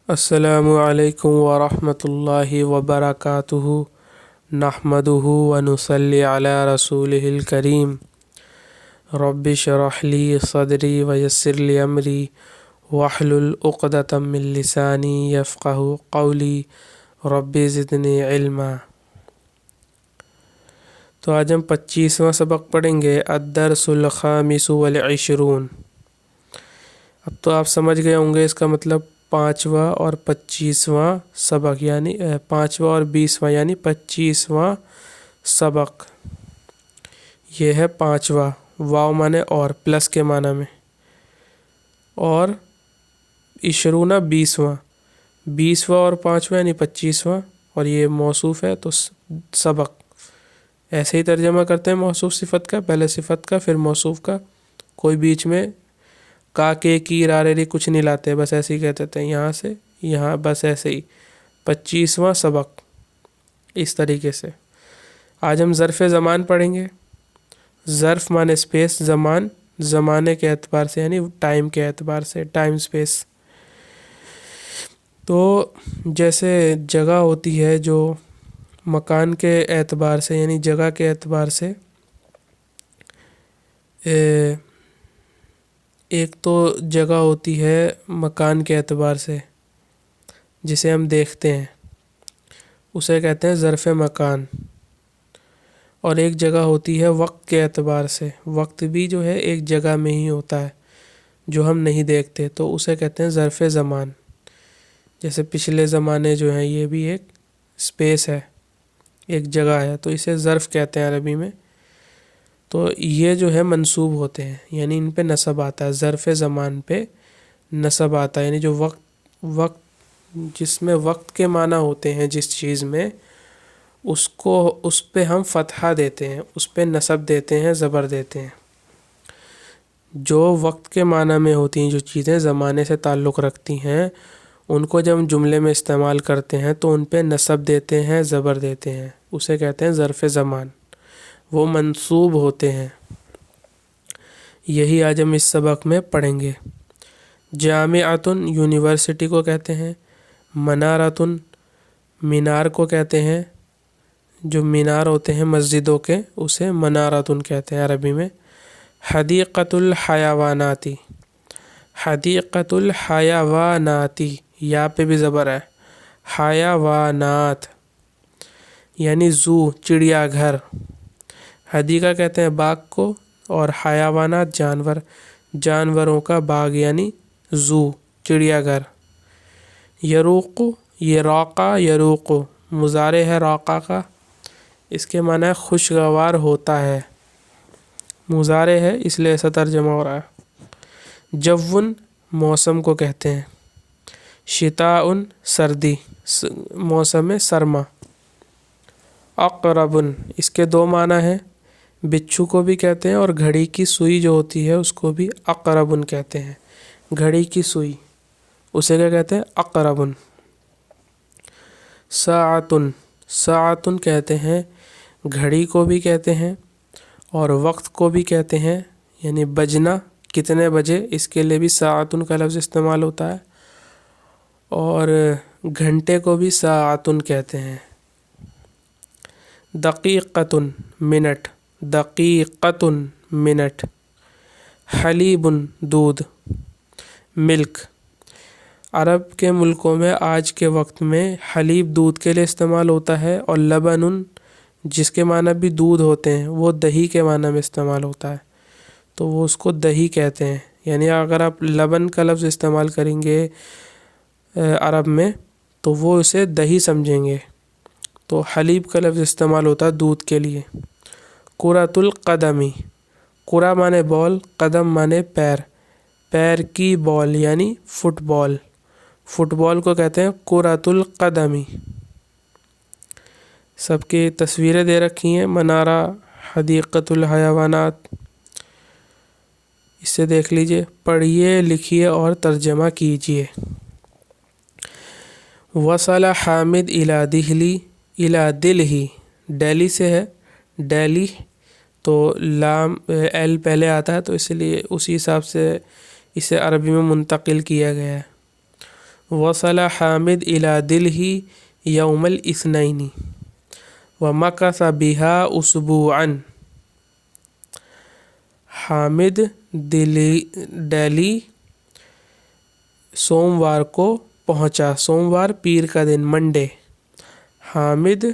السلام علیکم ورحمۃ اللہ وبرکاتہ نحمدہ ونصلی علی رسولہ الکریم رب اشرح لی صدری ویسر لی امری واحلل عقدۃ من لسانی یفقہوا قولی رب زدنی علما۔ تو آج ہم 25واں سبق پڑھیں گے، الدرس الخامس والعشرون۔ اب تو آپ سمجھ گئے ہوں گے اس کا مطلب 5واں اور 25واں سبق، یعنی 5واں اور 20واں یعنی 25واں سبق۔ یہ ہے 5واں، واو مانے اور، پلس کے معنی میں، اور عشرون 20واں، 20واں اور 5واں یعنی 25واں، اور یہ موصوف ہے تو سبق۔ ایسے ہی ترجمہ کرتے ہیں موصوف صفت کا، پہلے صفت کا پھر موصوف کا، کوئی بیچ میں کا کے کی رارے کچھ نہیں لاتے، بس ایسے ہی کہتے تھے یہاں سے یہاں، بس ایسے ہی 25واں سبق اس طریقے سے۔ آج ہم ظرف زمان پڑھیں گے۔ ظرف مانے اسپیس، زمان زمانے کے اعتبار سے یعنی ٹائم کے اعتبار سے، ٹائم اسپیس۔ تو جیسے جگہ ہوتی ہے جو مکان کے اعتبار سے یعنی جگہ کے اعتبار سے، ایک تو جگہ ہوتی ہے مکان کے اعتبار سے جسے ہم دیکھتے ہیں، اسے کہتے ہیں ظرف مکان، اور ایک جگہ ہوتی ہے وقت کے اعتبار سے، وقت بھی جو ہے ایک جگہ میں ہی ہوتا ہے جو ہم نہیں دیکھتے، تو اسے کہتے ہیں ظرف زمان۔ جیسے پچھلے زمانے جو ہیں یہ بھی ایک اسپیس ہے، ایک جگہ ہے، تو اسے ظرف کہتے ہیں عربی میں۔ تو یہ جو ہے منصوب ہوتے ہیں، یعنی ان پہ نصب آتا ہے، ظرف زمان پہ نصب آتا ہے، یعنی جو وقت جس میں وقت کے معنی ہوتے ہیں جس چیز میں، اس پہ ہم فتحہ دیتے ہیں، اس پہ نصب دیتے ہیں، زبر دیتے ہیں۔ جو وقت کے معنی میں ہوتی ہیں جو چیزیں زمانے سے تعلق رکھتی ہیں، ان کو جب ہم جملے میں استعمال کرتے ہیں تو ان پہ نصب دیتے ہیں، زبر دیتے ہیں، اسے کہتے ہیں ظرف زمان، وہ منصوب ہوتے ہیں۔ یہی آج ہم اس سبق میں پڑھیں گے۔ جامعۃ یونیورسٹی کو کہتے ہیں، منارۃ مینار کو کہتے ہیں، جو مینار ہوتے ہیں مسجدوں کے اسے منارۃ کہتے ہیں عربی میں۔ حدیقۃ الحیواناتی، حدیقۃ الحیواناتی، یا پہ بھی زبر ہے، حیوانات یعنی زو، چڑیا گھر۔ حدیقہ کہتے ہیں باغ کو، اور حیوانات جانور، جانوروں کا باغ یعنی زو، چڑیا گھر۔ یروق، یہ روقہ، یروق مضارع ہے روقہ کا، اس کے معنی ہے خوشگوار ہوتا ہے، مضارع ہے اس لیے ایسا ترجمہ ہو رہا ہے۔ جون موسم کو کہتے ہیں، شتاء سردی، موسم سرما۔ عقرب، اس کے دو معنی ہیں، بچھو کو بھی کہتے ہیں اور گھڑی کی سوئی جو ہوتی ہے اس کو بھی عقرب کہتے ہیں، گھڑی کی سوئی، اسے کیا کہتے ہیں؟ عقرب۔ ساعۃ، ساعۃ کہتے ہیں گھڑی کو بھی کہتے ہیں اور وقت کو بھی کہتے ہیں، یعنی بجنا، کتنے بجے، اس کے لیے بھی ساعۃ کا لفظ استعمال ہوتا ہے، اور گھنٹے کو بھی ساعۃ کہتے ہیں۔ دقیقۃ، منٹ، دقیقۃ منٹ۔ حلیب، دودھ، ملک۔ عرب کے ملکوں میں آج کے وقت میں حلیب دودھ کے لیے استعمال ہوتا ہے، اور لبن جس کے معنی بھی دودھ ہوتے ہیں وہ دہی کے معنی میں استعمال ہوتا ہے، تو وہ اس کو دہی کہتے ہیں۔ یعنی اگر آپ لبن کا لفظ استعمال کریں گے عرب میں تو وہ اسے دہی سمجھیں گے، تو حلیب کا لفظ استعمال ہوتا ہے دودھ کے لیے۔ کرۃ القدمی، کرہ مانے بال، قدم مانے پیر، پیر کی بال یعنی فٹ بال، فٹ بال کو کہتے ہیں کرۃ القدمی۔ سب کی تصویریں دے رکھی ہیں، منارہ، حدیقۃ الحیوانات، اسے دیکھ لیجئے، پڑھیے، لکھیے اور ترجمہ کیجئے۔ وصل حامد الی دہلی، الی دلہی، دہلی سے ہے، دہلی تو لام ایل پہلے آتا ہے تو اس لیے اسی حساب سے اسے عربی میں منتقل کیا گیا ہے۔ وصل حامد إلى دلهي يوم الاثنين ومكث بها أسبوعا. حامد دہلی سوموار کو پہنچا. سوموار پیر کا دن، منڈے. حامد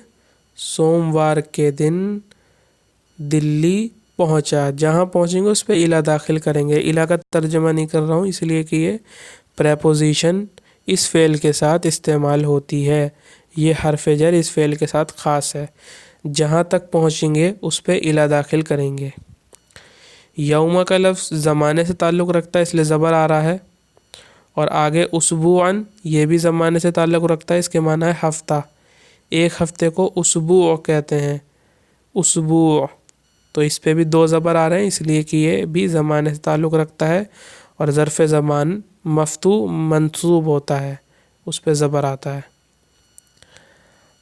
سوموار کے دن دلی پہنچا. جہاں پہنچیں گے اس پہ الا داخل کریں گے. الا کا ترجمہ نہیں کر رہا ہوں اس لیے کہ یہ پریپوزیشن اس فعل کے ساتھ استعمال ہوتی ہے. یہ حرف جر اس فعل کے ساتھ خاص ہے. جہاں تک پہنچیں گے اس پہ الا داخل کریں گے. یوم کا لفظ زمانے سے تعلق رکھتا ہے اس لیے زبر آ رہا ہے، اور آگے اسبوعاً یہ بھی زمانے سے تعلق رکھتا ہے، اس کے معنی ہے ہفتہ. ایک ہفتے کو اسبوع کہتے ہیں. اسبوع تو اس پہ بھی دو زبر آ رہے ہیں اس لیے کہ یہ بھی زمانے سے تعلق رکھتا ہے، اور ظرف زمان مفتوح منصوب ہوتا ہے، اس پہ زبر آتا ہے.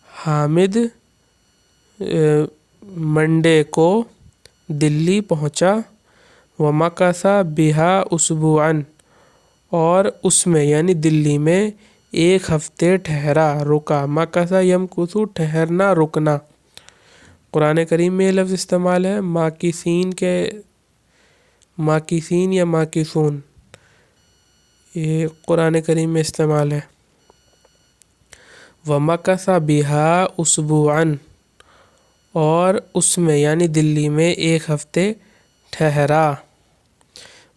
حامد منڈے کو دلی پہنچا. ومکث بہا اسبوعاً، اور اس میں یعنی دلی میں ایک ہفتے ٹھہرا، رکا. مکث یمکث ٹھہرنا، رکنا. قرآن کریم میں یہ لفظ استعمال ہے. ماکثین یا ماکثون یہ قرآن کریم میں استعمال ہے. ومکث بہا اسبوعاً، اور اس میں یعنی دلی میں ایک ہفتے ٹھہرا.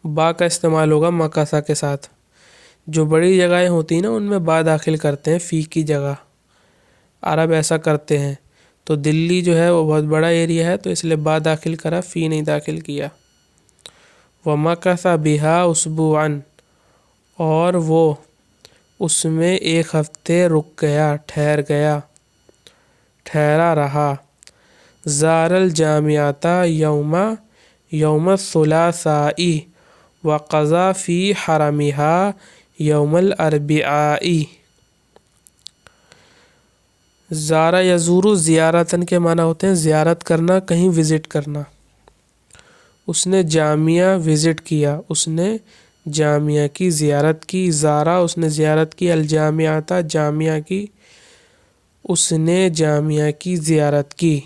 با کا استعمال ہوگا مکثا کے ساتھ. جو بڑی جگہیں ہوتی ہیں نا ان میں با داخل کرتے ہیں فی کی جگہ. عرب ایسا کرتے ہیں. تو دلی جو ہے وہ بہت بڑا ایریا ہے تو اس لیے با داخل کرا، فی نہیں داخل کیا. ومکث بہا اسبوعاً، اور وہ اس میں ایک ہفتے رک گیا، ٹھہر گیا، ٹھہرا رہا. زار الجامعۃ یوم الثلاثاء وقضى في حرمها یوم الاربعاء. زارا یزور زیارتن کے معنی ہوتے ہیں زیارت کرنا، کہیں وزٹ کرنا. اس نے جامعہ وزٹ کیا، اس نے جامعہ کی زیارت کی. زارا اس نے زیارت کی، الجامعۃ جامعہ کی، اس نے جامعہ کی زیارت کی.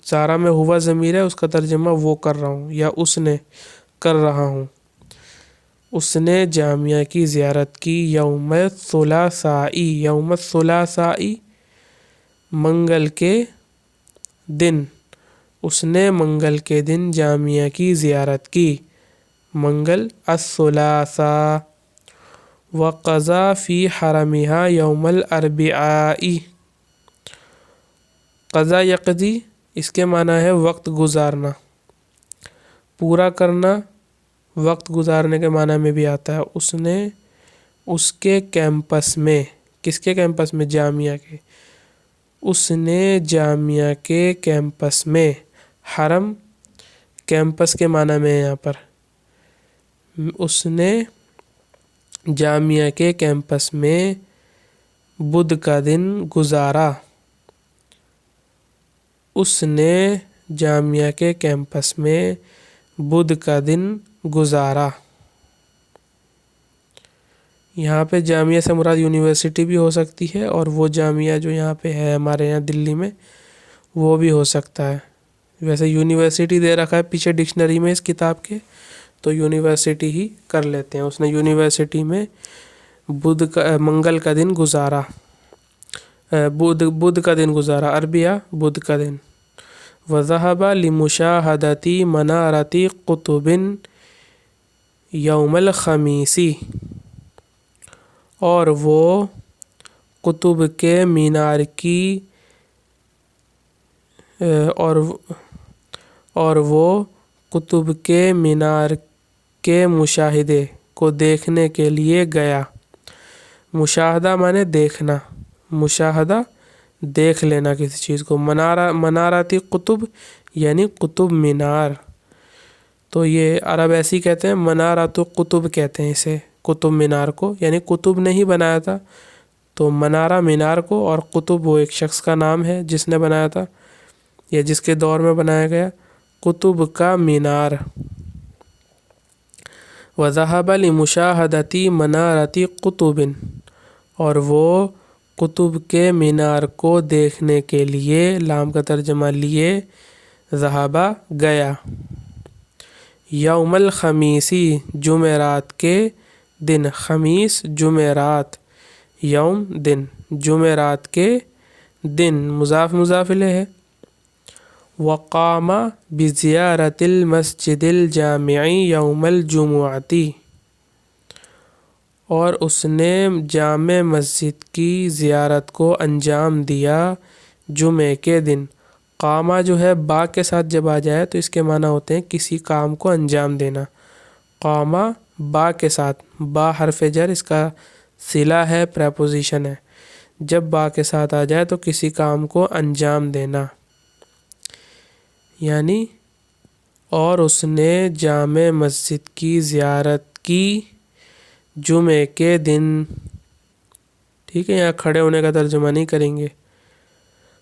زارا میں ہوا ضمیر ہے، اس کا ترجمہ وہ کر رہا ہوں یا اس نے کر رہا ہوں. اس نے جامعہ کی زیارت کی. یوم الثلاثاء، یوم الثلاثاء منگل کے دن. اس نے منگل کے دن جامعہ کی زیارت کی. منگل الثلاثاء. وقضى في حرمها یوم الاربعاء. قضا یقضی اس کے معنی ہے وقت گزارنا، پورا کرنا. وقت گزارنے کے معنی میں بھی آتا ہے. اس نے اس کے کیمپس میں، کس کے کیمپس میں؟ جامعہ کے. اس نے جامعہ کے کیمپس میں. حرم کیمپس کے معنی میں ہے یہاں پر. اس نے جامعہ کے کیمپس میں بدھ کا دن گزارا. اس نے جامعہ کے کیمپس میں بدھ کا دن گزارا. یہاں پہ جامعہ سے مراد یونیورسٹی بھی ہو سکتی ہے، اور وہ جامعہ جو یہاں پہ ہے ہمارے یہاں دلی میں وہ بھی ہو سکتا ہے. ویسے یونیورسٹی دے رکھا ہے پیچھے ڈکشنری میں اس کتاب کے، تو یونیورسٹی ہی کر لیتے ہیں. اس نے یونیورسٹی میں منگل کا دن گزارا، بدھ کا دن گزارا. عربیہ بدھ کا دن. وذهب لمشاهدة منارة قطب یوم الخمیس. اور وہ قطب کے مینار کی اور وہ قطب کے مینار کے مشاہدے کو دیکھنے کے لیے گیا. مشاہدہ مانے دیکھنا، مشاہدہ دیکھ لینا کسی چیز کو. مناراتی قطب یعنی قطب مینار. تو یہ عرب ایسی کہتے ہیں، منارات قطب کہتے ہیں اسے، قطب مینار کو. یعنی قطب نے ہی بنایا تھا تو منارہ مینار کو، اور قطب وہ ایک شخص کا نام ہے جس نے بنایا تھا یا جس کے دور میں بنایا گیا. قطب کا مینار. وذهب لمشاهدة منارة قطب، اور وہ قطب کے مینار کو دیکھنے کے لیے، لام کا ترجمہ لیے، ذہابہ گیا۔ یوم الخمیسی جمعرات کے دن، خمیس جمعرات، یوم دن، جمعرات کے دن، مضاف مضاف الیہ ہے۔ وقام بزیارت المسجد الجامع یوم الجمعۃ، اور اس نے جامع مسجد کی زیارت کو انجام دیا جمعے کے دن۔ قامہ جو ہے با کے ساتھ جب آ جائے تو اس کے معنی ہوتے ہیں کسی کام کو انجام دینا۔ قامہ با کے ساتھ، با حرف جر اس کا صلہ ہے، پریپوزیشن ہے، جب با کے ساتھ آ جائے تو کسی کام کو انجام دینا، یعنی اور اس نے جامع مسجد کی زیارت کی جمعے کے دن۔ ٹھیک ہے، یہاں کھڑے ہونے کا ترجمہ نہیں کریں گے۔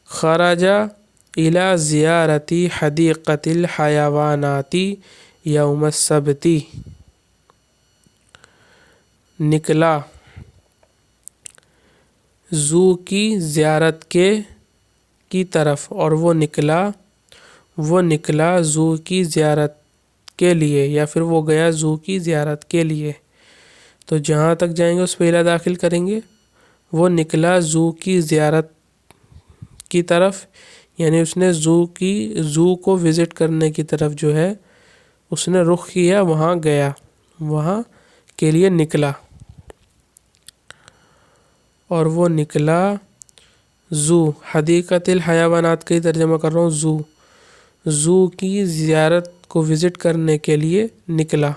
خرجہ الی زیارتی حدیقۃ الحیوانات یوم السبت، نکلا زو کی زیارت کی طرف، اور وہ نکلا زو کی زیارت کے لیے، یا پھر وہ گیا زو کی زیارت کے لیے۔ تو جہاں تک جائیں گے اس پہ الا داخل کریں گے۔ وہ نکلا زو کی زیارت کی طرف، یعنی اس نے زو کو وزٹ کرنے کی طرف جو ہے اس نے رخ کیا، وہاں گیا، وہاں کے لیے نکلا۔ اور وہ نکلا زو، حدیقۃ الحیوانات کا ہی ترجمہ کر رہا ہوں، زو کی زیارت کو وزٹ کرنے کے لیے نکلا۔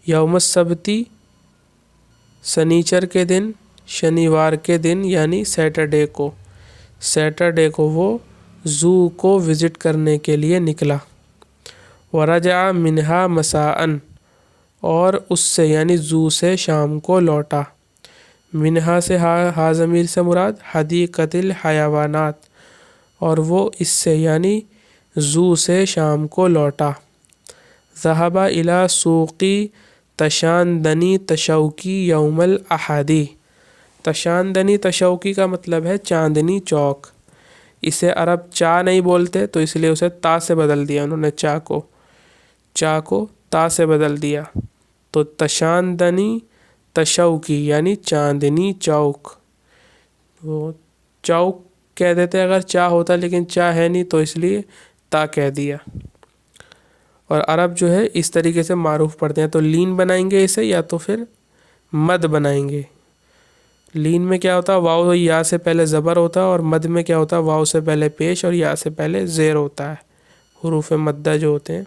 یوم السبتی سنیچر کے دن، شنیوار کے دن، یعنی سیٹرڈے کو وہ زو کو وزٹ کرنے کے لیے نکلا۔ ورجع منہا مساءً، اور اس سے یعنی زو سے شام کو لوٹا۔ منہا سے ہا ضمیر سے مراد حدیقۃ الحیوانات، اور وہ اس سے یعنی زو سے شام کو لوٹا۔ ذهب الی سوقی تشاندنی تشوقی یوم الاحد، تشاندنی تشوقی کا مطلب ہے چاندنی چوک۔ اسے عرب چا نہیں بولتے تو اس لیے اسے تا سے بدل دیا انہوں نے، چا کو تا سے بدل دیا، تو تشاندنی تشوقی یعنی چاندنی چوک۔ وہ چوک کہہ دیتے اگر چا ہوتا، لیکن چا ہے نہیں تو اس لیے تا کہہ دیا۔ اور عرب جو ہے اس طریقے سے معروف پڑھتے ہیں، تو لین بنائیں گے اسے یا تو پھر مد بنائیں گے۔ لین میں کیا ہوتا ہے، واو یا سے پہلے زبر ہوتا ہے، اور مد میں کیا ہوتا ہے، واو سے پہلے پیش اور یا سے پہلے زیر ہوتا ہے، حروف مدہ جو ہوتے ہیں۔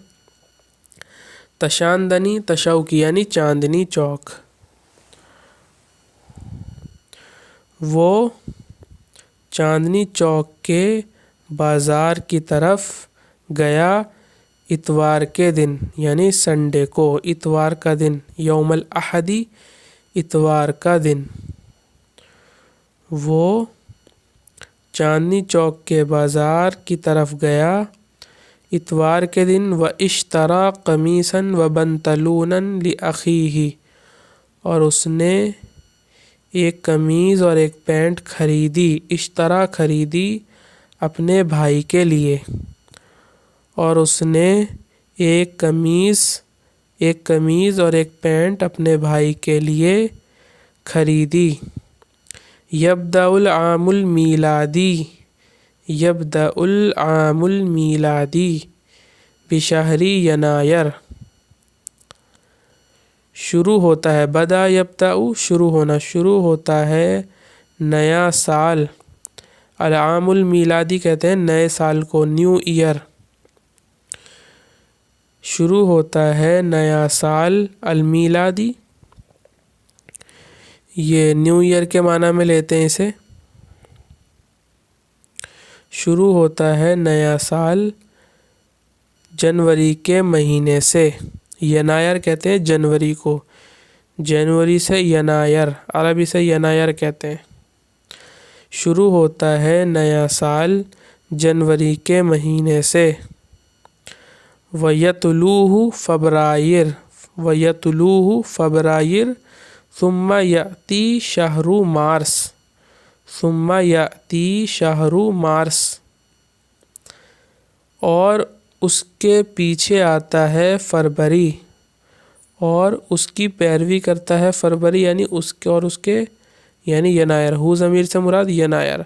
تشاندنی تشوقی یعنی چاندنی چوک۔ وہ چاندنی چوک کے بازار کی طرف گیا اتوار کے دن، یعنی سنڈے کو، اتوار کا دن، یوم الاحد، اتوار کا دن۔ وہ چاندنی چوک کے بازار کی طرف گیا اتوار کے دن۔ واشترى قمیصا وبنطلونا لأخیہ، اور اس نے ایک قمیض اور ایک پینٹ خریدی، اشترا خریدی اپنے بھائی کے لیے، اور اس نے ایک قمیض اور ایک پینٹ اپنے بھائی کے لیے خریدی۔ یبدأ العام المیلادی، یبدأ العام المیلادی بشہر ینایر، شروع ہوتا ہے، بدا یبدأ شروع ہونا، شروع ہوتا ہے نیا سال۔ العام المیلادی کہتے ہیں نئے سال کو، نیو ایئر۔ شروع ہوتا ہے نیا سال، المیلادی یہ نیو ایئر کے معنی میں لیتے ہیں اسے۔ شروع ہوتا ہے نیا سال جنوری کے مہینے سے، ینایر کہتے ہیں جنوری کو، جنوری سے ینایر، عربی سے ینایر کہتے ہیں۔ شروع ہوتا ہے نیا سال جنوری کے مہینے سے۔ وَيَطْلُوهُ فَبْرَائِر، وَيَطْلُوهُ فَبْرَائِر ثم یأتی شہر مارس، ثم یأتی شہر مارس، اور اس کے پیچھے آتا ہے فروری، اور اس کی پیروی کرتا ہے فروری، یعنی اس کے اور اس کے یعنی ینائر، ہو ضمیر سے مراد ینائر،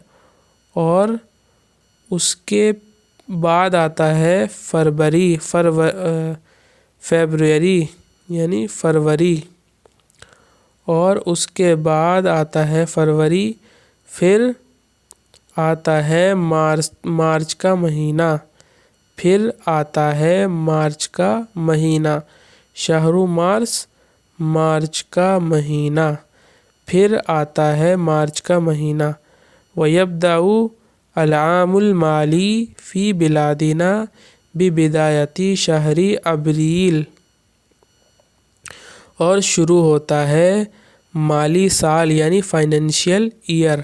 اور اس کے بعد آتا ہے فیبروری یعنی فروری، اور اس کے بعد آتا ہے فروری، پھر آتا ہے مارچ کا مہینہ، پھر آتا ہے مارچ کا مہینہ، شہر مارس مارچ کا مہینہ، پھر آتا ہے مارچ کا مہینہ۔ وَيَبْدَأُ الْعَامُ الْمَالِي فِي بِلَادِنَا بِبِدَایَةِ شَہْرِ ابریل، اور شروع ہوتا ہے مالی سال یعنی فائنینشیل ایئر،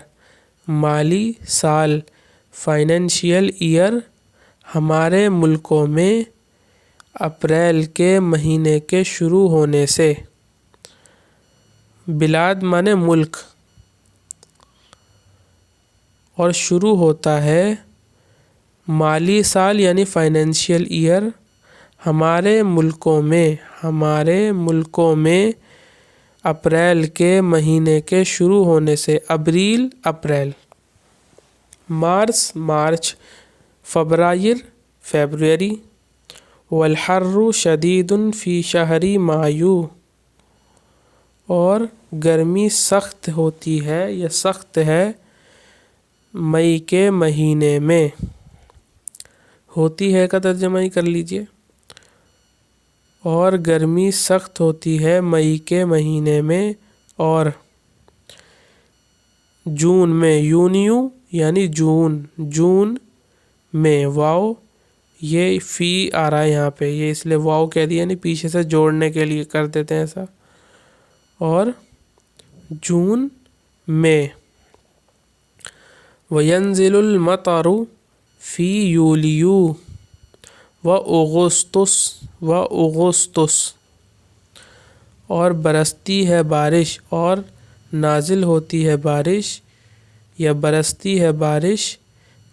مالی سال فائنینشیل ایئر ہمارے ملکوں میں اپریل کے مہینے کے شروع ہونے سے۔ بلاد مانے ملک، اور شروع ہوتا ہے مالی سال یعنی فائنینشیل ایئر ہمارے ملکوں میں اپریل کے مہینے کے شروع ہونے سے۔ ابریل اپریل، مارچ، فیبروری، والحر شدید فی شہر مایو، اور گرمی سخت ہوتی ہے یا سخت ہے مئی کے مہینے میں۔ ہوتی ہے کا ترجمہ ہی کر لیجئے، اور گرمی سخت ہوتی ہے مئی کے مہینے میں۔ اور جون میں، یونیو یعنی جون میں، واو یہ فی آ رہا ہے یہاں پہ، یہ اس لیے واو کہہ دیا یعنی پیچھے سے جوڑنے کے لیے کر دیتے ہیں ایسا، اور جون میں۔ وَيَنزِلُ الْمَطَرُ فِي یولیو وَأُغُسْطُس، اور برستی ہے بارش اور نازل ہوتی ہے بارش یا برستی ہے بارش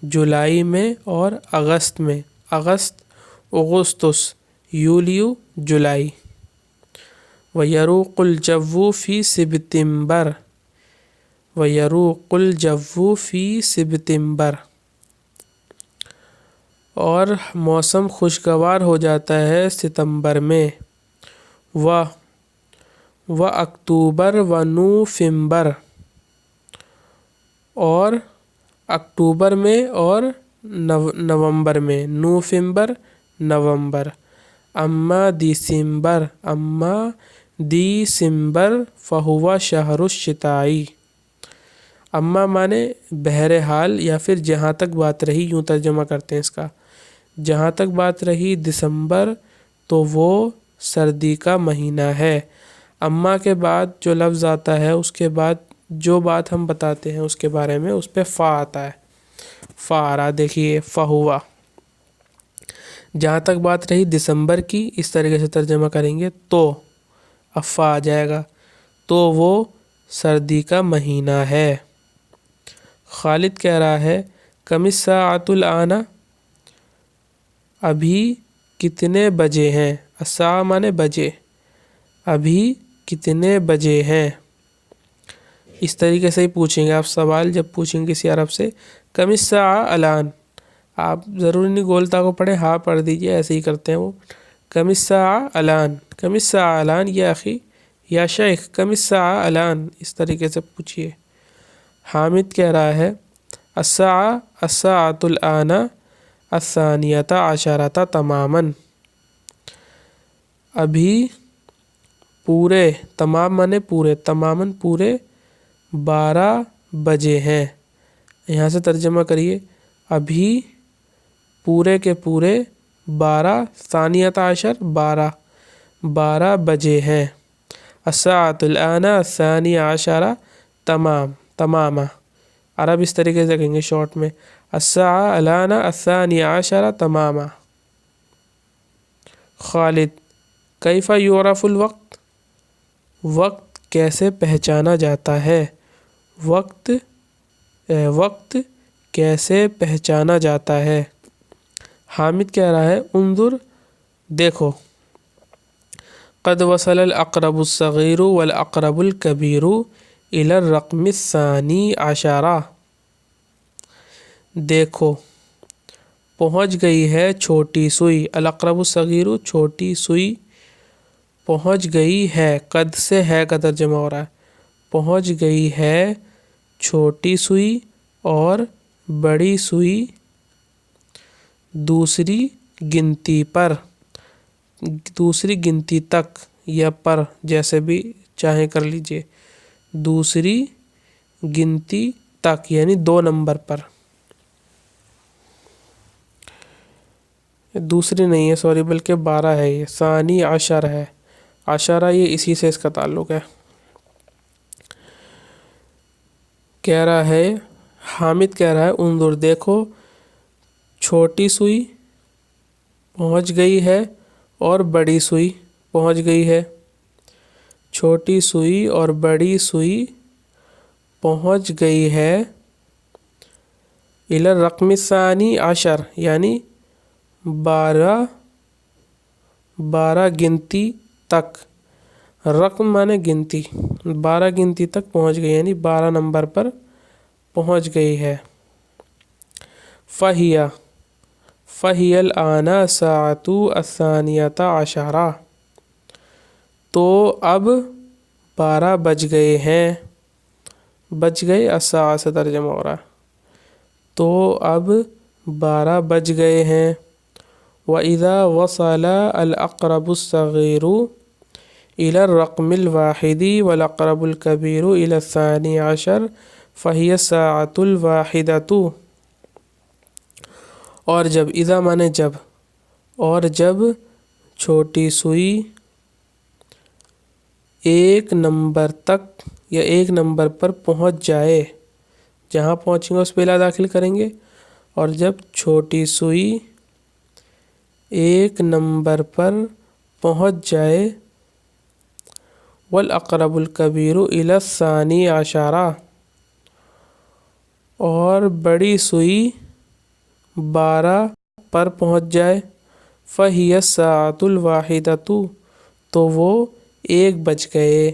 جولائی میں اور اگست میں، اگستس، یولیو جولائی۔ وَيَرُوقُ الْجَوُّ فِي سِپتمبر، وَيَرُوقُ الْجَوُّ فِي سِپتمبر، اور موسم خوشگوار ہو جاتا ہے ستمبر میں۔ اکتوبر و نوفمبر، اور اکتوبر میں اور نومبر میں، نوفمبر نومبر۔ اما دیسمبر فہو شہر الشتائی، اما مانے بہرحال یا پھر جہاں تک بات رہی، یوں ترجمہ کرتے ہیں اس کا، جہاں تک بات رہی دسمبر تو وہ سردی کا مہینہ ہے۔ اما کے بعد جو لفظ آتا ہے اس کے بعد جو بات ہم بتاتے ہیں اس کے بارے میں اس پہ فا آتا ہے، فا آ رہا دیکھیے، فہوا۔ جہاں تک بات رہی دسمبر کی، اس طریقے سے ترجمہ کریں گے تو اب فا آ جائے گا، تو وہ سردی کا مہینہ ہے۔ خالد کہہ رہا ہے کم الساعۃ الآن، ابھی کتنے بجے ہیں، الساعہ مانے بجے، ابھی کتنے بجے ہیں۔ اس طریقے سے ہی پوچھیں گے آپ سوال جب پوچھیں گے کسی عرب سے، کم الساعہ الآن، آپ ضروری نہیں گولتا کو پڑھیں، ہاں پڑھ دیجئے، ایسے ہی کرتے ہیں وہ، کم الساعہ الآن، کم الساعہ الآن، یا اخی یا شیخ کم الساعہ الآن، اس طریقے سے پوچھئے۔ حامد کہہ رہا ہے الساعۃ الآن الثانیۃ عشرۃ تماماً، ابھی پورے، تمام مانے پورے، تماماً پورے 12 بجے ہیں۔ یہاں سے ترجمہ کریے، ابھی پورے کے پورے 12 ثانیۃ عشر 12 بجے ہیں۔ الساعۃ الآن الثانیہ عشرہ تمامہ، عرب اس طریقے سے کہیں گے شارٹ میں، الساعہ الآن الثانیہ عشرہ تمامہ۔ خالد کیف یعرف الوقت، وقت کیسے پہچانا جاتا ہے؟ وقت وقت کیسے پہچانا جاتا ہے؟ حامد کہہ رہا ہے انظر دیکھو، قد وصل الاقرب الصغیر والاقرب الکبیر الی الرقم الثانی عشرہ، دیکھو پہنچ گئی ہے چھوٹی سوئی، الاقرب الصغیر چھوٹی سوئی پہنچ گئی ہے، قد سے ہے کا ترجمہ ہو رہا ہے، پہنچ گئی ہے چھوٹی سوئی اور بڑی سوئی دوسری گنتی پر، دوسری گنتی تک یا پر جیسے بھی چاہیں کر لیجئے، دوسری گنتی تک یعنی 2 نمبر پر، دوسری نہیں ہے سوری بلکہ 12 ہے، یہ ثانی عشر ہے، عشرہ یہ اسی سے اس کا تعلق ہے۔ کہہ رہا ہے حامد کہہ رہا ہے انظر دیکھو، چھوٹی سوئی پہنچ گئی ہے اور بڑی سوئی پہنچ گئی ہے، چھوٹی سوئی اور بڑی سوئی پہنچ گئی ہے الی الرقم الثانی عشر یعنی 12 گنتی تک، رقم مانے گنتی، 12 گنتی تک پہنچ گئی یعنی 12 نمبر پر پہنچ گئی ہے۔ فہی الآن الساعۃ الثانیۃ عشرہ، تو اب 12 بج گئے ہیں، بج گئے الساعہ سے ترجمہ ہو رہا ہے، تو اب 12 بج گئے ہیں۔ وَإِذَا وَصَلَ الْأَقْرَبُ الصَّغِيرُ إِلَى الرَّقْمِ الْوَاحِدِ وَالْأَقْرَبُ الْكَبِيرُ إِلَى الثَّانِي عَشَرِ فَهِيَ السَّاعَةُ الْوَاحِدَةُ، اور جب، اذا مانے جب، اور جب چھوٹی سوئی 1 نمبر تک یا 1 نمبر پر پہنچ جائے، جہاں پہنچیں گے اس پہ لا داخل کریں گے، اور جب چھوٹی سوئی 1 نمبر پر پہنچ جائے، والاقرب الکبیر الی الثانی عشرہ، اور بڑی سوئی 12 پر پہنچ جائے، فہی الساعۃ الواحدۃ، تو وہ 1 بج گئے،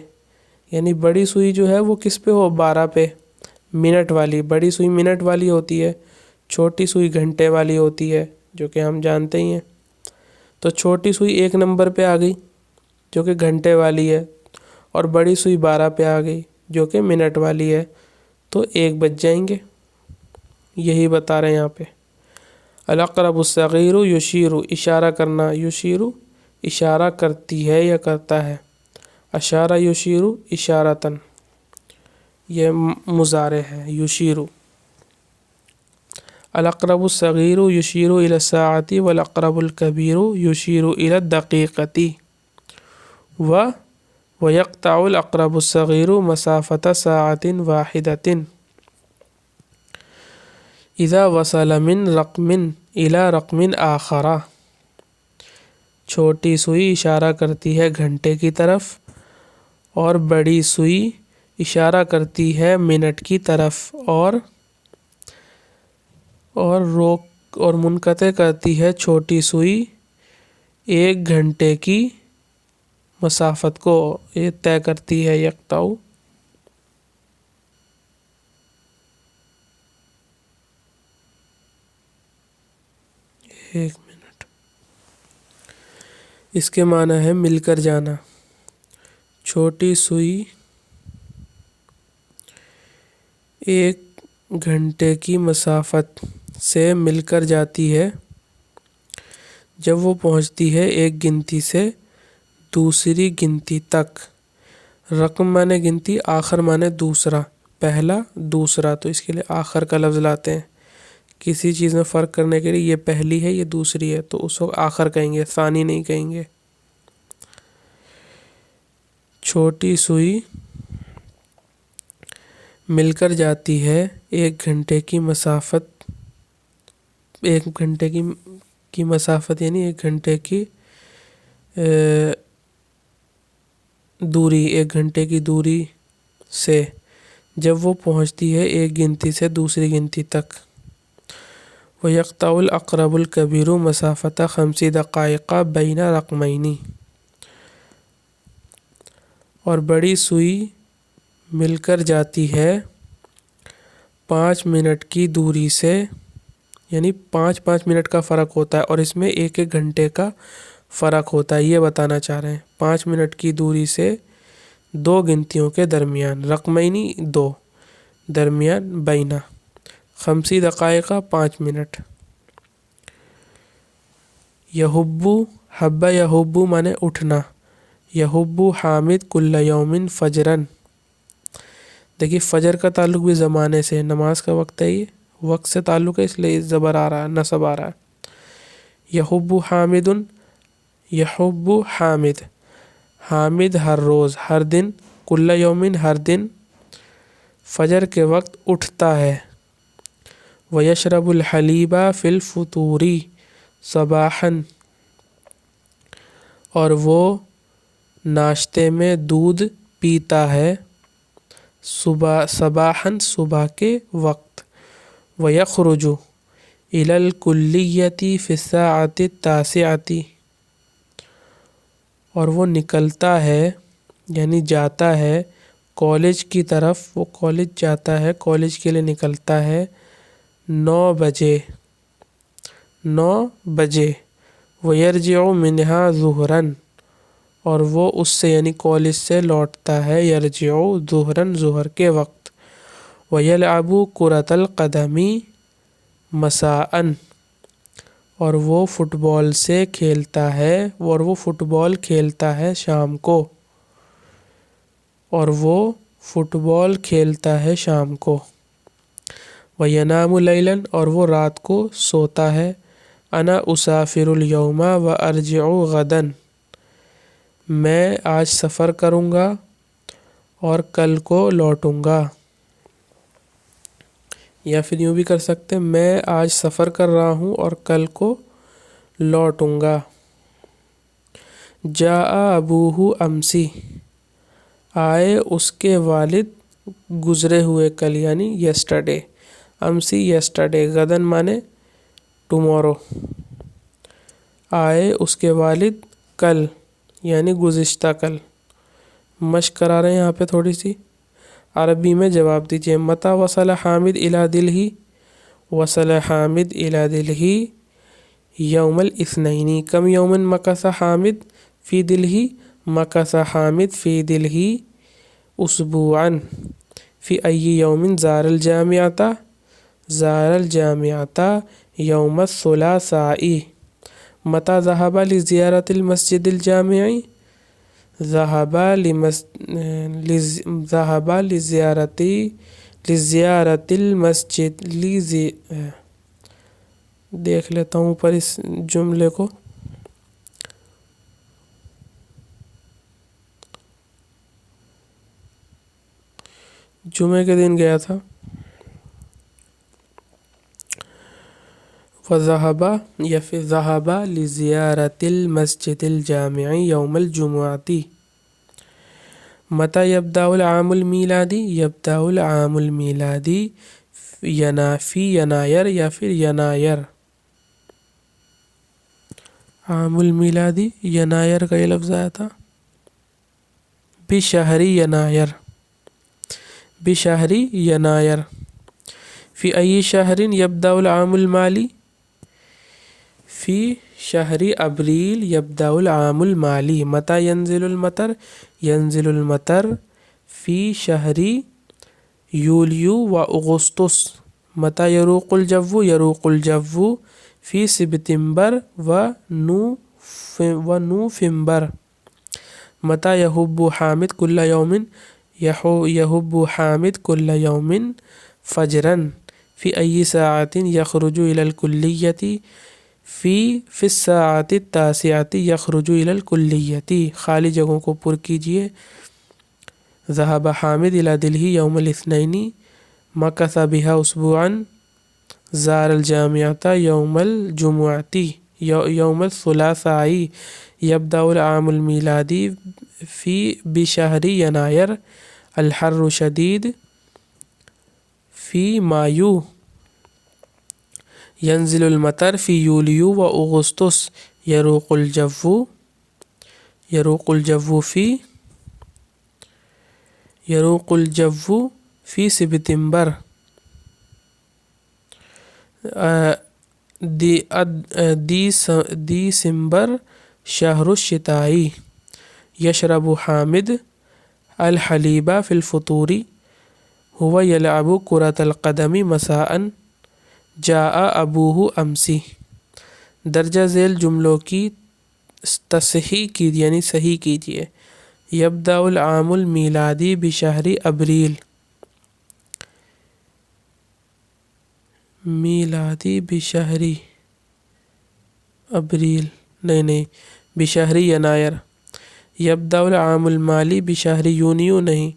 یعنی بڑی سوئی جو ہے وہ کس پہ ہو، 12 پہ، منٹ والی، بڑی سوئی منٹ والی ہوتی ہے، چھوٹی سوئی گھنٹے والی ہوتی ہے جو کہ ہم جانتے ہی ہیں، تو چھوٹی سوئی 1 نمبر پہ آ گئی جو کہ گھنٹے والی ہے، اور بڑی سوئی 12 پہ آ گئی جو کہ منٹ والی ہے، تو 1 بج جائیں گے، یہی بتا رہے ہیں یہاں پہ۔ الاقرب الصغیر یشیر، اشارہ کرنا، یشیر اشارہ کرتی ہے یا کرتا ہے، اشارہ یشیر اشارتن، یہ مضارع ہے یشیر۔ الاقرب الصغیر یشیر الی الساعۃ والاقرب الکبیر یشیر الی الدقیقۃ، ویقطع الاقرب الصغیر مسافۃ ساعۃ واحدۃ اذا وصل من رقم الی رقم آخر، چھوٹی سوئی اشارہ کرتی ہے گھنٹے کی طرف اور بڑی سوئی اشارہ کرتی ہے منٹ کی طرف، اور روک اور منقطع کرتی ہے چھوٹی سوئی 1 گھنٹے کی مسافت کو، یہ طے کرتی ہے، یقطع۔ ایک منٹ، اس کے معنی ہے مل کر جانا، چھوٹی سوئی 1 گھنٹے کی مسافت سے مل کر جاتی ہے جب وہ پہنچتی ہے 1 گنتی سے دوسری گنتی تک، رقم مانے گنتی، آخر مانے دوسرا، پہلا دوسرا، تو اس کے لیے آخر کا لفظ لاتے ہیں، کسی چیز میں فرق کرنے کے لیے یہ پہلی ہے یہ دوسری ہے تو اس وقت آخر کہیں گے، ثانی نہیں کہیں گے۔ چھوٹی سوئی مل کر جاتی ہے 1 گھنٹے کی مسافت، 1 گھنٹے کی مسافت یعنی 1 گھنٹے کی دوری، 1 گھنٹے کی دوری سے، جب وہ پہنچتی ہے ایک گنتی سے دوسری گنتی تک۔ وَيَقْطَعُ الْأَقْرَبُ الْكَبِيرُ مَسَافَةَ 5 دقائق بین رقمین، اور بڑی سوئی مل کر جاتی ہے 5 منٹ کی دوری سے، یعنی 5 منٹ کا فرق ہوتا ہے، اور اس میں 1 گھنٹے کا فرق ہوتا ہے، یہ بتانا چاہ رہے ہیں۔ 5 منٹ کی دوری سے 2 گنتیوں کے درمیان، رقمینی 2، درمیان بینہ، 5 دقائق 5 منٹ۔ یحبو، حبہ یحبو مانے اٹھنا، یحبو حامد کل یوم فجرن۔ دیکھیے فجر کا تعلق بھی زمانے سے، نماز کا وقت ہے، یہ وقت سے تعلق ہے، اس لیے زبر آ رہا ہے، نصب آ رہا ہے۔ یحبو حامد، یحبو حامد، حامد ہر روز، ہر دن، کل یومن ہر دن، فجر کے وقت اٹھتا ہے۔ وَيَشْرَبُ الْحَلِيبَ فِي الْفُطُورِ صباحاً، اور وہ ناشتے میں دودھ پیتا ہے صباحاً، صبح کے وقت۔ وَيَخْرُجُ إِلَى الْكُلِّيَّةِ فِي السَّاعَةِ التَّاسِعَةِ، اور وہ نکلتا ہے، یعنی جاتا ہے کالج کی طرف، وہ کالج جاتا ہے، کالج کے لیے نکلتا ہے 9 بجے، 9 بجے۔ وَيَرْجِعُ مِنْهَا ظُهْرًا، اور وہ اس سے یعنی کالج سے لوٹتا ہے، یرجع ظہراً، ظہر کے وقت۔ وَيَلْعَبُ كُرَةَ الْقَدَمِ مَسَاءً، اور وہ فٹ بال سے کھیلتا ہے، اور وہ فٹ بال کھیلتا ہے شام کو، اور وہ فٹ بال کھیلتا ہے شام کو۔ وَيَنَامُ لَيْلًا، اور وہ رات کو سوتا ہے۔ أَنَا أُسَافِرُ الْيَوْمَ وَأَرْجِعُ غَدًا، میں آج سفر کروں گا اور کل کو لوٹوں گا۔ یا پھر یوں بھی کر سکتے ہیں، میں آج سفر کر رہا ہوں اور کل کو لوٹوں گا۔ جاء ابوہ امسی، آئے اس کے والد گزرے ہوئے کل، یعنی یسٹرڈے، امسی یسٹرڈے، غدن مانے ٹمورو، آئے اس کے والد کل یعنی گزشتہ کل۔ مشق کرا رہے ہیں یہاں پہ تھوڑی سی، عربی میں جواب دیجئے۔ متى وصل حامد الى دلہی، وصل حامد الى دلہی یوم الاثنین، کم یوم مکث حامد فی دلہی، مکث حامد فی دلہی اسبوعا۔ فی ای یوم زار الجامعۃ، زار الجامعۃ یوم الثلاثاء۔ متى ذهب لزیارت المسجد الجامعی، ذهب لزیارت المسجد، دیکھ لیتا ہوں اوپر اس جملے کو۔ جمعے کے دن گیا تھا۔ وَذَهَبَ یا پھر ذَهَبَ لِزِيَارَةِ الْمَسْجِدِ الْجَامِعِ يَوْمَ الْجُمُعَةِ۔ متى يبدأ العام المیلادی، یبدأ العام المیلادی فی ینایر یا پھر ینایر، عام المیلادی ینایر کا یہ لفظ آیا تھا۔ بشہر ینایر، بشہر ینایر۔ فی ای شہر یبدأ العام المالی، فی شہر ابریل یبدأ العام المالی۔ متى ینزل المطر، ینزل المطر فی شہر یولیو و اغسطس۔ متى یروق الجو، یروق الجو فی سپتمبر و نوفمبر۔ متى یحب حامد کل یوم، یحب حامد کل یوم فجرا۔ فی ای ساعۃ یخرج الی الکلیۃ، فی الساعۃ التاسعۃ یخرج الی الکلیۃ۔ خالی جگہوں کو پر کیجئے۔ ذهب حامد الی دلہی یوم الاثنین، مکث بها اسبوعا، زار الجامعۃ یوم الجمعۃ، یوم الثلاثائی یبدأ العام المیلادی فی بشہر ینایر الحر شدید فی مایو ینزل المطر فی یولیو و اغسطس یروق الجو فی سپتمبر دیسمبر شہر الشتائی یشرب حامد الحلیب فی الفطور هو یلعب کرۃ القدم مساء جاء ابوہ امسی۔ درجہ ذیل جملوں کی تصحیح کیجیے یعنی صحیح کیجیے۔ یبدأ العام المیلادی بشہر ابریل، میلادی بشہر ابریل نہیں بشہر ینایر۔ یبدأ العام المالی بشہر یونیو نہیں،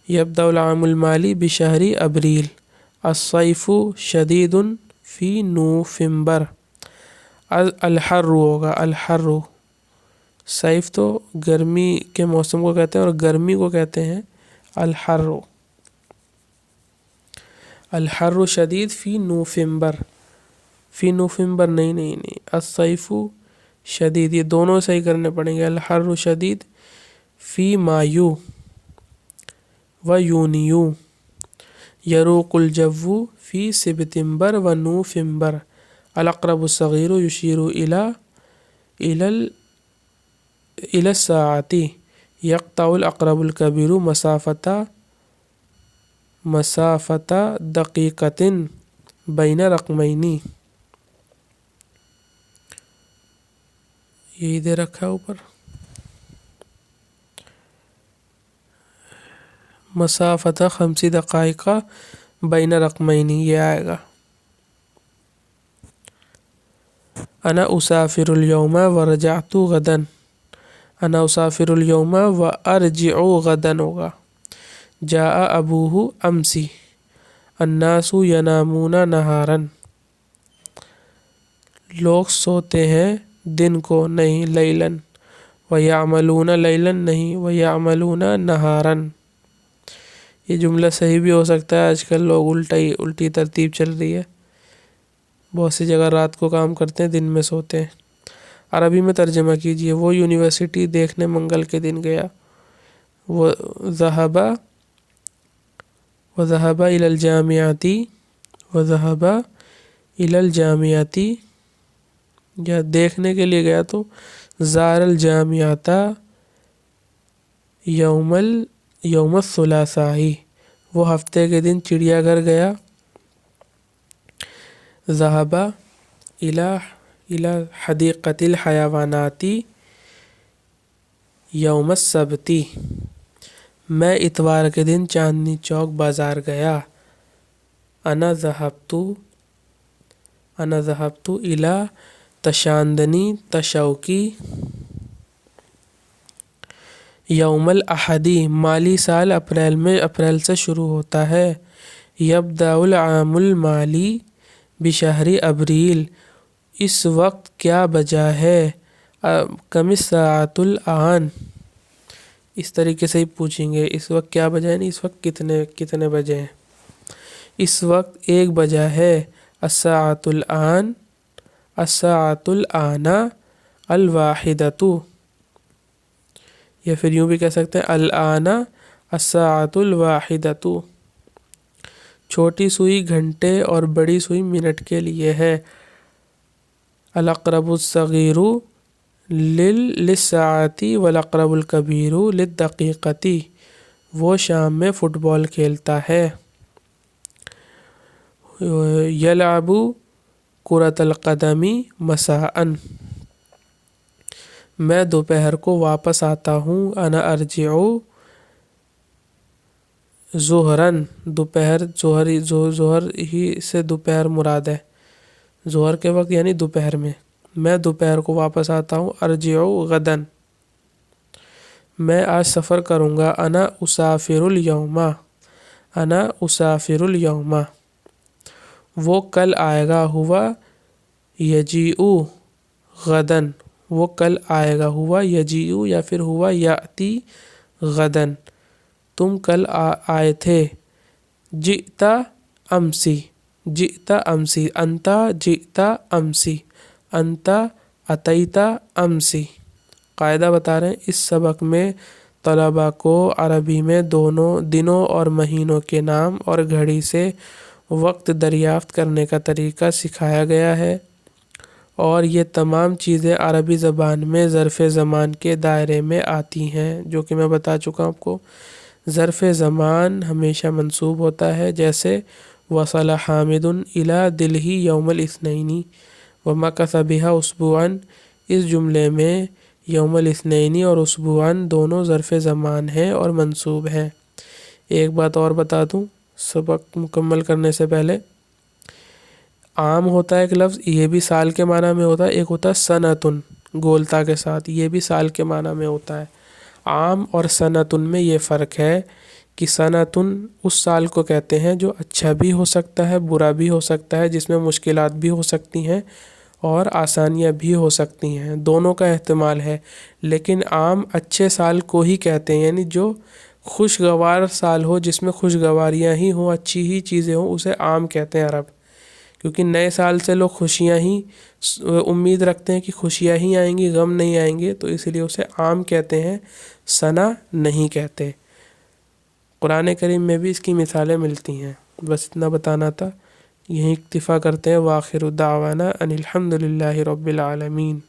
یبدأ العام المالی بشہر ابریل۔ الصیف شدید فی نوفمبر، الحر ہوگا الحر، صیف تو گرمی کے موسم کو کہتے ہیں اور گرمی کو کہتے ہیں الحر۔ الحر شدید فی نوفمبر، فی نوفمبر نہیں الصیف شدید، یہ دونوں صحیح کرنے پڑیں گے۔ الحر شدید فی مایو و یونیو، یروق الجو فی سپتمبر و نوفمبر۔ الاقرب الصغیر یشیر الی الساعۃ، یقطع الاقرب الکبیر مسافۃ دقیقۃ بین رقمین، یہی دے رکھا ہے اوپر، مسافۃ 5 دقائق بین رقمین یہ آئے گا۔ انا اسافر اليوم ورجعت غدا، انا اسافر اليوم وارجع غدا ہوگا۔ جاء ابوہ امسی، الناس ینامون نہارا، لوگ سوتے ہیں دن کو نہیں لیلاً، ویعملون لیلاً نہیں ویعملون نہارا۔ یہ جملہ صحیح بھی ہو سکتا ہے، آج کل لوگ الٹی ترتیب چل رہی ہے، بہت سی جگہ رات کو کام کرتے ہیں دن میں سوتے ہیں۔ عربی میں ترجمہ کیجئے۔ وہ یونیورسٹی دیکھنے منگل کے دن گیا، وہ ذهب إلى الجامعة، یا دیکھنے کے لیے گیا تو زار الجامعۃ یوم الثلاثاء، وہ ہفتے کے دن چڑیا گھر گیا۔ ذهب إلى حدیقۃ الحیوانات یوم السبت، میں اتوار کے دن چاندنی چوک بازار گیا۔ انا ذهبت إلى تشاندنی تشوکی یوم الاحد، مالی سال اپریل سے شروع ہوتا ہے۔ یبدأ العام المالی بشہر ابریل، اس وقت کیا بجا ہے؟ کم الساعۃ الآن، اس طریقے سے ہی پوچھیں گے، اس وقت کیا بجا ہے، اس وقت کتنے بجے ہیں۔ اس وقت 1 بجا ہے۔ الساعۃ الآن، الساعۃ الآن الواحدۃ، یا پھر یوں بھی کہہ سکتے ہیں الآن الساعۃ الواحدۃ۔ چھوٹی سوئی گھنٹے اور بڑی سوئی منٹ کے لیے ہے۔ الاقرب الصغیر للساعۃ والاقرب الکبیر للدقیقۃ، وہ شام میں فٹ بال کھیلتا ہے۔ یلعب کرۃ القدم مساء، میں دوپہر کو واپس آتا ہوں۔ انا ارجع ظہرا، ظہر ہی سے دوپہر مراد ہے، ظہر کے وقت یعنی دوپہر میں۔ میں دوپہر کو واپس آتا ہوں۔ ارجع غدا، میں آج سفر کروں گا۔ انا اسافر اليوم، انا اسافر اليوم، وہ کل آئے گا۔ ہوا یجیء غدن وہ کل آئے گا، ہوا یجیء یا پھر ہوا یاتی غدن، تم کل آئے تھے، جئتا امسی، جئتا امسی، انتا جئتا امسی، انتا اتیتا امسی۔ قاعدہ بتا رہے ہیں اس سبق میں طلباء کو عربی میں دونوں دنوں اور مہینوں کے نام اور گھڑی سے وقت دریافت کرنے کا طریقہ سکھایا گیا ہے، اور یہ تمام چیزیں عربی زبان میں ظرف زمان کے دائرے میں آتی ہیں، جو کہ میں بتا چکا ہوں آپ کو۔ ظرف زمان ہمیشہ منصوب ہوتا ہے، جیسے وصل حامد الی دلہ یوم الاثنین ومکث بہا اسبوعا، اس جملے میں یوم الاثنین اور اسبوعا دونوں ظرف زمان ہیں اور منصوب ہیں۔ ایک بات اور بتا دوں سبق مکمل کرنے سے پہلے، عام ہوتا ہے ایک لفظ، یہ بھی سال کے معنی میں ہوتا ہے، ایک ہوتا ہے سنتن گولتا کے ساتھ، یہ بھی سال کے معنی میں ہوتا ہے۔ عام اور سنتن میں یہ فرق ہے کہ سنتن اس سال کو کہتے ہیں جو اچھا بھی ہو سکتا ہے، برا بھی ہو سکتا ہے، جس میں مشکلات بھی ہو سکتی ہیں اور آسانیاں بھی ہو سکتی ہیں، دونوں کا احتمال ہے، لیکن عام اچھے سال کو ہی کہتے ہیں، یعنی جو خوشگوار سال ہو، جس میں خوشگواریاں ہی ہوں، اچھی ہی چیزیں ہوں، اسے عام کہتے ہیں عرب۔ کیونکہ نئے سال سے لوگ خوشیاں ہی امید رکھتے ہیں کہ خوشیاں ہی آئیں گی، غم نہیں آئیں گے، تو اس لیے اسے عام کہتے ہیں، سنا نہیں کہتے۔ قرآن کریم میں بھی اس کی مثالیں ملتی ہیں۔ بس اتنا بتانا تھا، یہیں اکتفا کرتے ہیں۔ وآخر دعوانا ان الحمد للہ رب العالمین۔